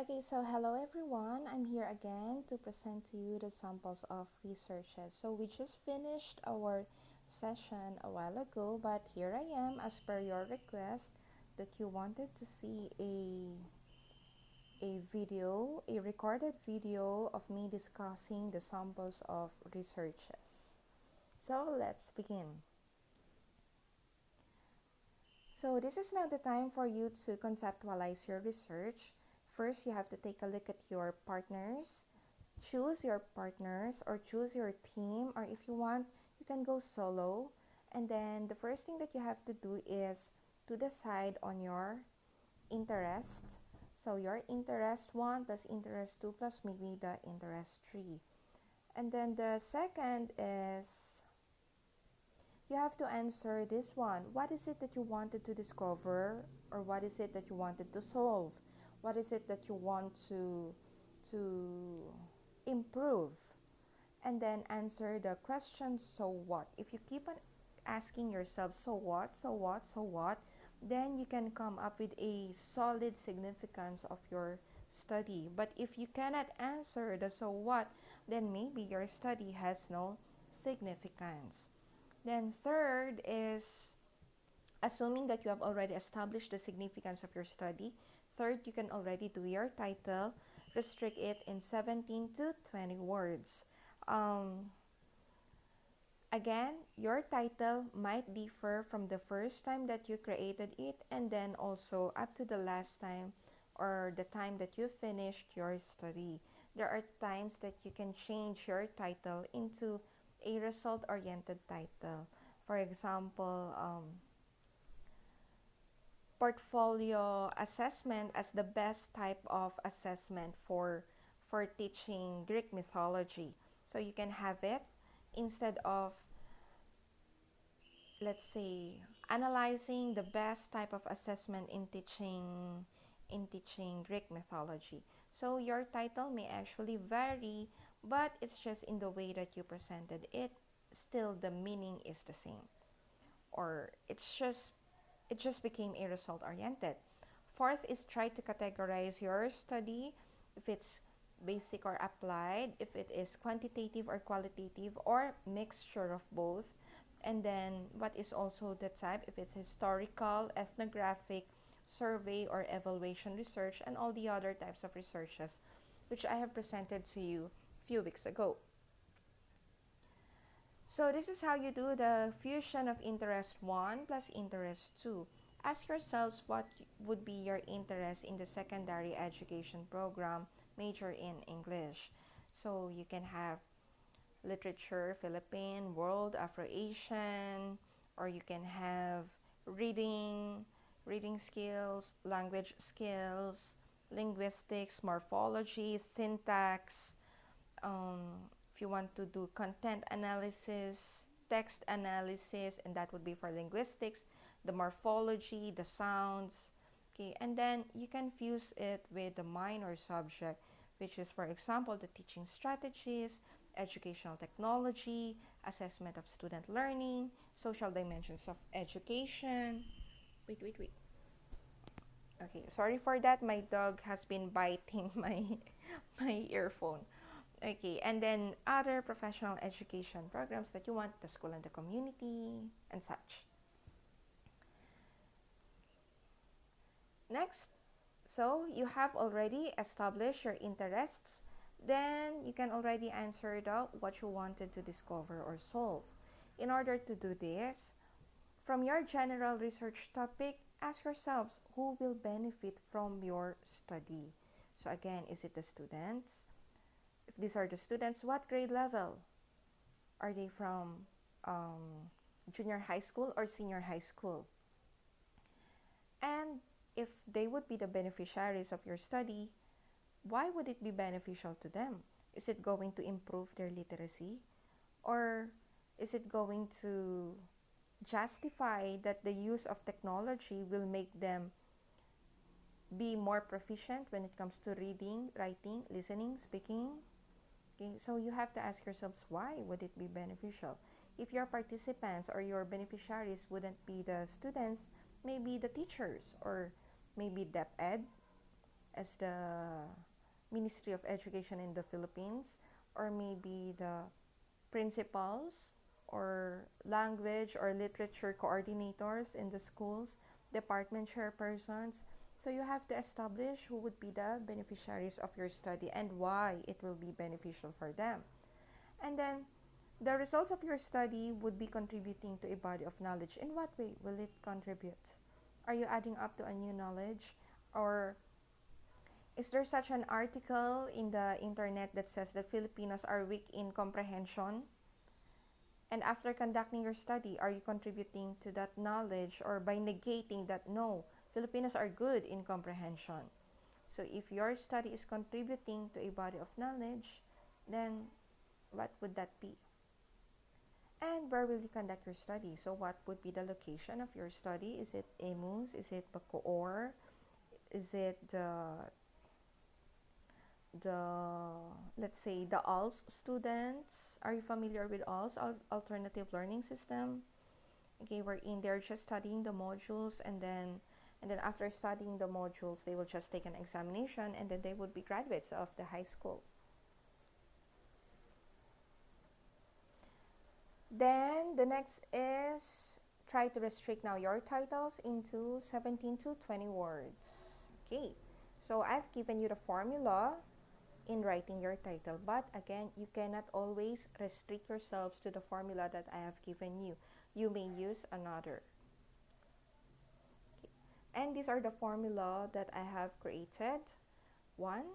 Okay, so hello everyone. I'm here again to present to you the samples of researches. So we just finished our session a while ago, but here I am as per your request that you wanted to see a recorded video of me discussing the samples of researches. So let's begin. So this is now the time for you to conceptualize your research. First, you have to take a look at your partners. Choose your partners or choose your team, or if you want, you can go solo. And then the first thing that you have to do is to decide on your interest. So your interest 1 plus interest 2 plus maybe the interest 3. And then the second is you have to answer this one. What is it that you wanted to discover, or what is it that you wanted to solve? What is it that you want to improve? And then answer the question, so what? If you keep on asking yourself, so what, so what, so what, then you can come up with a solid significance of your study. But if you cannot answer the so what, then maybe your study has no significance. Then third is assuming that you have already established the significance of your study. Third, you can already do your title, restrict it in 17 to 20 words. Again, your title might differ from the first time that you created it, and then also up to the last time or the time that you finished your study. There are times that you can change your title into a result-oriented title. For example, portfolio assessment as the best type of assessment for teaching Greek mythology. So you can have it instead of, let's say, analyzing the best type of assessment in teaching Greek mythology. So your title may actually vary, but it's just in the way that you presented it. Still, the meaning is the same, or it just became a result oriented. Fourth is try to categorize your study, if it's basic or applied, if it is quantitative or qualitative, or mixture of both. And then what is also the type, if it's historical, ethnographic, survey, or evaluation research, and all the other types of researches which I have presented to you a few weeks ago. So this is how you do the fusion of interest 1 plus interest 2. Ask yourselves what would be your interest in the secondary education program major in English. So you can have literature, Philippine, world, Afro-Asian, or you can have reading skills, language skills, linguistics, morphology, syntax, if you want to do content analysis, text analysis, and that would be for linguistics, the morphology, the sounds, okay, and then you can fuse it with the minor subject, which is, for example, the teaching strategies, educational technology, assessment of student learning, social dimensions of education. Wait. Okay, sorry for that. My dog has been biting my earphone. Okay, and then other professional education programs that you want, the school and the community, and such. Next, so you have already established your interests, then you can already answer what you wanted to discover or solve. In order to do this, from your general research topic, ask yourselves who will benefit from your study. So again, is it the students? If these are the students, what grade level? Are they from junior high school or senior high school? And if they would be the beneficiaries of your study, why would it be beneficial to them? Is it going to improve their literacy? Or is it going to justify that the use of technology will make them be more proficient when it comes to reading, writing, listening, speaking? Okay, so you have to ask yourselves, why would it be beneficial? If your participants or your beneficiaries wouldn't be the students, maybe the teachers or maybe DepEd, as the Ministry of Education in the Philippines, or maybe the principals or language or literature coordinators in the schools, department chairpersons. So you have to establish who would be the beneficiaries of your study and why it will be beneficial for them. And then the results of your study would be contributing to a body of knowledge. In what way will it contribute? Are you adding up to a new knowledge? Or is there such an article in the internet that says that Filipinos are weak in comprehension? And after conducting your study, are you contributing to that knowledge, or by negating that no, Filipinos are good in comprehension? So if your study is contributing to a body of knowledge, then what would that be? And where will you conduct your study? So what would be the location of your study? Is it EMUS? Is it Bacoor? Is it the let's say the ALS students? Are you familiar with ALS, alternative learning system? Okay, wherein they're just studying the modules, and then after studying the modules, they will just take an examination, and then they would be graduates of the high school. Then the next is try to restrict now your titles into 17 to 20 words. Okay, so I've given you the formula in writing your title, but again, you cannot always restrict yourselves to the formula that I have given you. You may use another. Okay. And these are the formula that I have created. One,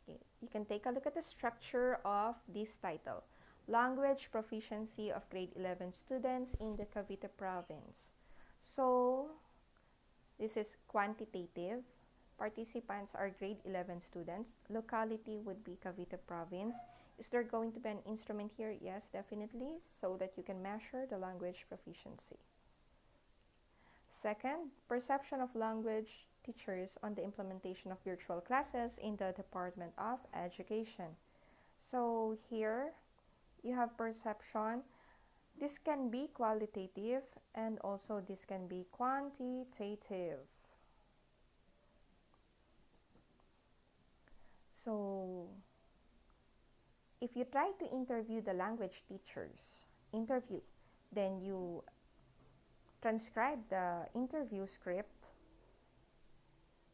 okay, you can take a look at the structure of this title. Language proficiency of grade 11 students in the Cavite province. So, this is quantitative. Participants are grade 11 students. Locality would be Cavite province. Is there going to be an instrument here? Yes, definitely, so that you can measure the language proficiency. Second, perception of language teachers on the implementation of virtual classes in the Department of Education. So here, you have perception. This can be qualitative, and also this can be quantitative. So if you try to interview the language teachers, then you transcribe the interview script,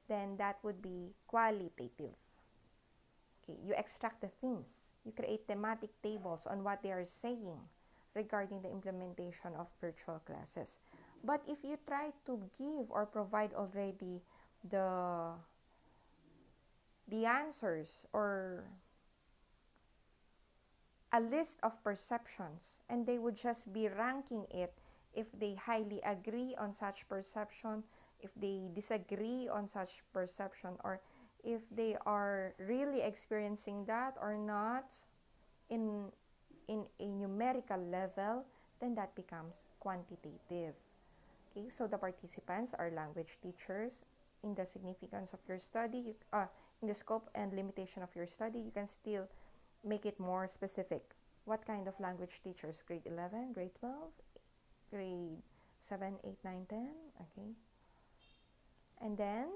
then that would be qualitative. Okay, you extract the themes. You create thematic tables on what they are saying regarding the implementation of virtual classes. But if you try to give or provide already the answers or a list of perceptions, and they would just be ranking it if they highly agree on such perception, if they disagree on such perception, or if they are really experiencing that or not in a numerical level, then that becomes quantitative. Okay, so the participants are language teachers. In the significance of your study, in the scope and limitation of your study, you can still make it more specific. What kind of language teachers? Grade 11, grade 12, grade 7, 8, 9, 10. Okay. And then,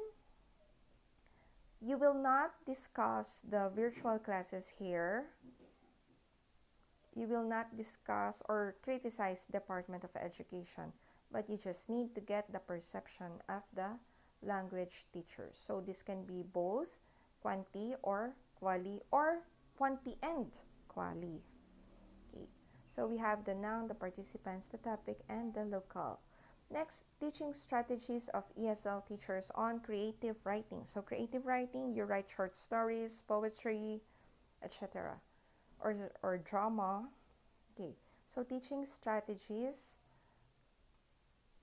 you will not discuss the virtual classes here. You will not discuss or criticize Department of Education, but you just need to get the perception of the language teachers. So this can be both quanti or quali, or quanti and quali. Okay. So we have the noun, the participants, the topic, and the local. Next, teaching strategies of ESL teachers on creative writing. So creative writing, you write short stories, poetry, etc. or drama. Okay. So teaching strategies,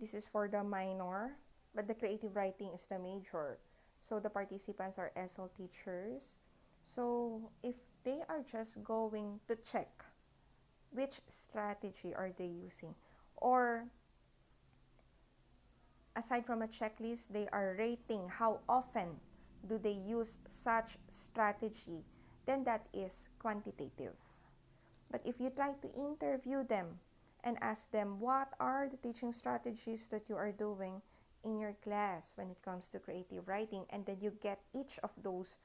this is for the minor, but the creative writing is the major. So the participants are ESL teachers. So if they are just going to check which strategy are they using, or aside from a checklist, they are rating how often do they use such strategy, then that is quantitative. But if you try to interview them and ask them what are the teaching strategies that you are doing in your class when it comes to creative writing, and then you get each of those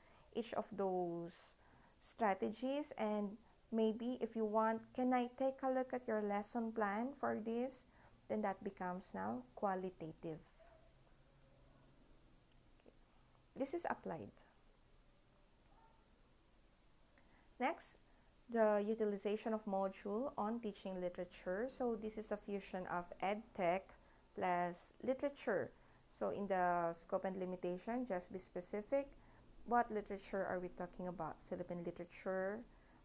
strategies. And maybe if you want, can I take a look at your lesson plan for this? Then that becomes now qualitative. This is applied. Next, the utilization of module on teaching literature. So this is a fusion of EdTech plus literature. So in the scope and limitation, just be specific. What literature are we talking about? Philippine literature,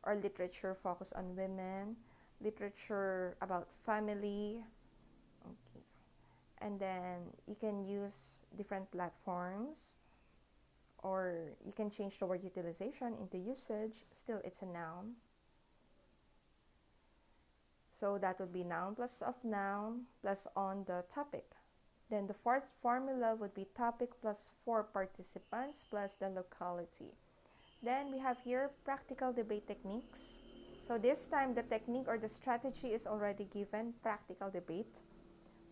or literature focused on women, literature about family. Okay. And then you can use different platforms, or you can change the word utilization into usage. Still, it's a noun. So that would be noun plus of noun plus on the topic. Then the fourth formula would be topic plus 4 participants plus the locality. Then we have here practical debate techniques. So this time the technique or the strategy is already given, practical debate,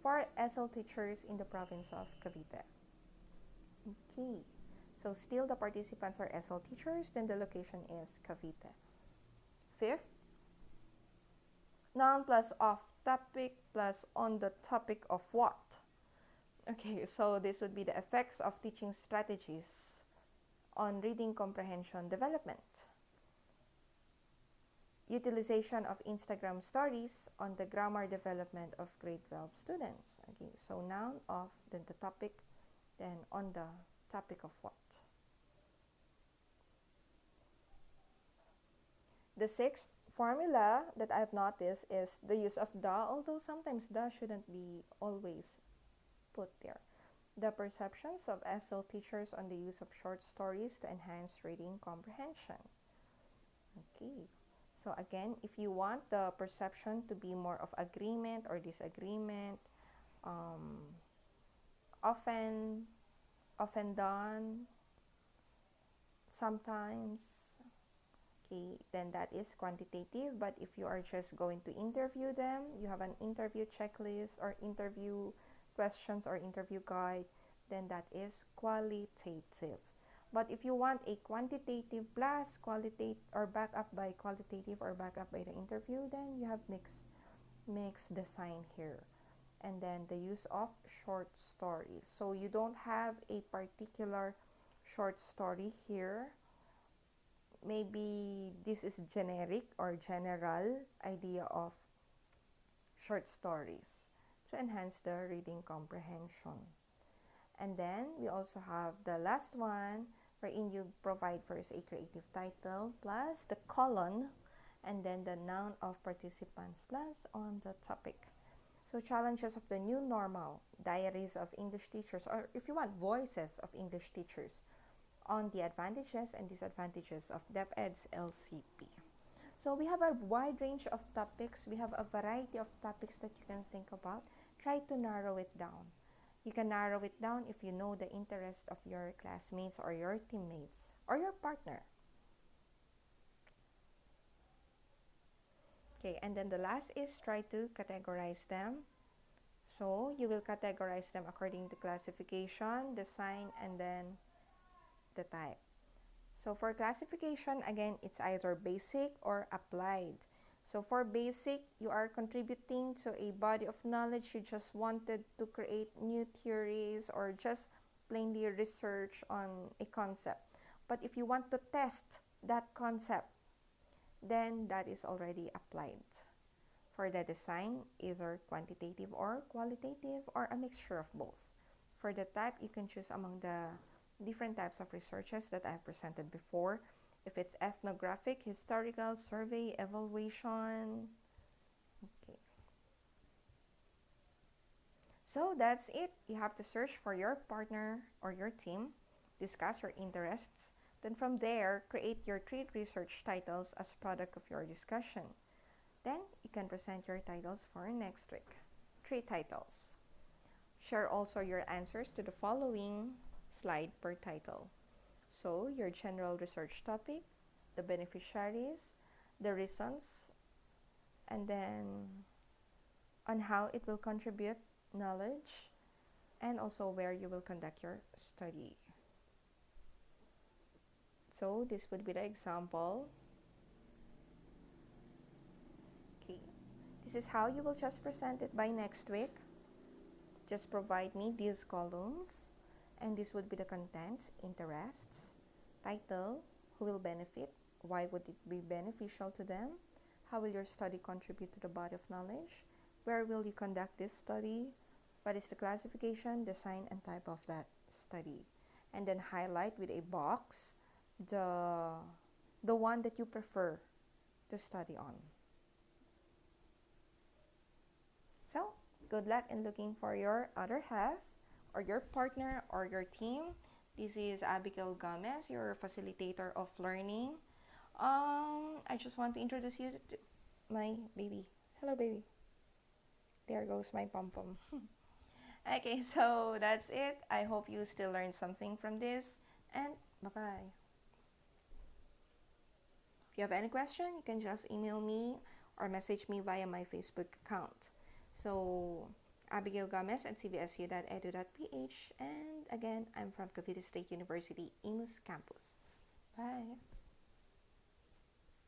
for SL teachers in the province of Cavite. Okay, so still the participants are SL teachers, then the location is Cavite. Fifth, noun plus off topic plus on the topic of what? Okay, so this would be the effects of teaching strategies on reading comprehension development. Utilization of Instagram stories on the grammar development of grade 12 students. Okay, so noun of, then the topic, then on the topic of what? The sixth formula that I've noticed is the use of the, although sometimes the shouldn't be always put there. The perceptions of SL teachers on the use of short stories to enhance reading comprehension. Okay, so again, if you want the perception to be more of agreement or disagreement, often done, sometimes, okay, then that is quantitative. But if you are just going to interview them, you have an interview checklist or interview questions or interview guide, then that is qualitative. But if you want a quantitative plus qualitative, or back up by qualitative or back up by the interview, then you have mix the sign here. And then the use of short stories. So you don't have a particular short story here. Maybe this is generic or general idea of short stories to enhance the reading comprehension. And then we also have the last one, wherein you provide first a creative title plus the colon, and then the noun of participants plus on the topic. So challenges of the new normal, diaries of English teachers, or if you want, voices of English teachers, on the advantages and disadvantages of DepEd's LCP. So we have a wide range of topics. We have a variety of topics that you can think about. Try to narrow it down. You can narrow it down if you know the interest of your classmates or your teammates or your partner. Okay, and then the last is try to categorize them. So you will categorize them according to classification, the sign, and then the type. So for classification, again, it's either basic or applied. So for basic, you are contributing to a body of knowledge. You just wanted to create new theories or just plainly research on a concept. But if you want to test that concept, then that is already applied. For the design, either quantitative or qualitative or a mixture of both. For the type, you can choose among the different types of researches that I've presented before. If it's ethnographic, historical, survey, evaluation. Okay. So that's it. You have to search for your partner or your team, discuss your interests, then from there, create your 3 research titles as product of your discussion. Then you can present your titles for next week. 3 titles. Share also your answers to the following slide per title. So your general research topic, the beneficiaries, the reasons, and then on how it will contribute knowledge, and also where you will conduct your study. So this would be the example. Okay, this is how you will just present it by next week. Just provide me these columns, and this would be the contents, interests, title, who will benefit, why would it be beneficial to them, how will your study contribute to the body of knowledge, where will you conduct this study, what is the classification, design, and type of that study, and then highlight with a box the one that you prefer to study on. So, good luck in looking for your other half or your partner or your team. This is Abigail Gomez, your facilitator of learning. I just want to introduce you to my baby. Hello, baby. There goes my pom-pom. Okay, so that's it. I hope you still learned something from this, and bye-bye. If you have any question, you can just email me or message me via my Facebook account. So, Abigail Gomez at cbsu.edu.ph, and again, I'm from Cavite State University, Imus Campus. Bye!